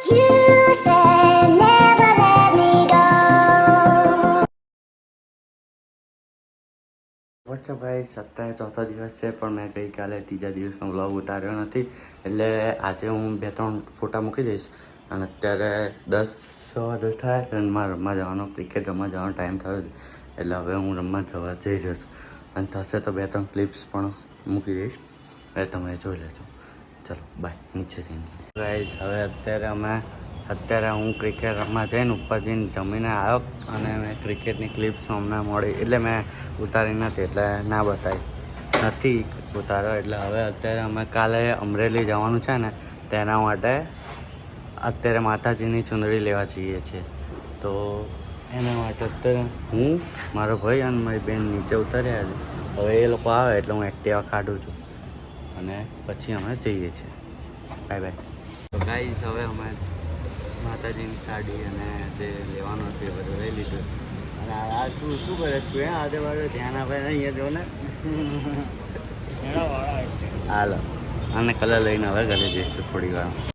You said never let me go. WhatsApp ભાઈ અત્યારે ચોથો દિવસ છે પણ મેં ગઈકાલે ત્રીજા દિવસનો વ્લોગ ઉતાર્યો નથી એટલે આજે હું 2-3 ફોટા મૂકી દઈશ અને અત્યારે 10 થાય છે અને મારે રમવા જવાનો ક્રિકેટ રમવા જવાનો ટાઈમ થયો છે એટલે હવે હું રમવા જવા જઈ રહ્યો છું અને થશે તો 2-3 ક્લિપ્સ પણ મૂકી દઈશ એટલે તમે જોઈ લેજો. ચલો બાય. નીચે જઈને ગાઈસ હવે અત્યારે હું ક્રિકેટ રમવા જઈને ઉપર જઈને જમીને આવ્યો અને મેં ક્રિકેટની ક્લિપ્સ હમણાં મળી એટલે મેં ઉતારી નથી એટલે ના નથી ઉતાર્યો એટલે હવે અત્યારે અમે કાલે અમરેલી જવાનું છે ને તેના માટે અત્યારે માતાજીની ચુંદડી લેવા જઈએ છીએ તો એના માટે અત્યારે હું મારો ભાઈ અને મારી બેન નીચે ઉતર્યા છે. હવે એ લોકો આવે એટલે હું એક્ટિવા કાઢું છું અને પછી અમે જઈએ છીએ. Bye bye. તો ગાઈસ હવે અમે માતાજીની સાડી અને જે લેવાનું હતું એ બધું લઈ લીધું અને આ તું શું કરે તું આજે વાળો ધ્યાન આપે ને અહીંયા જો ને હાલો અને કલર લઈને હવે ઘરે જઈશું થોડી વાર.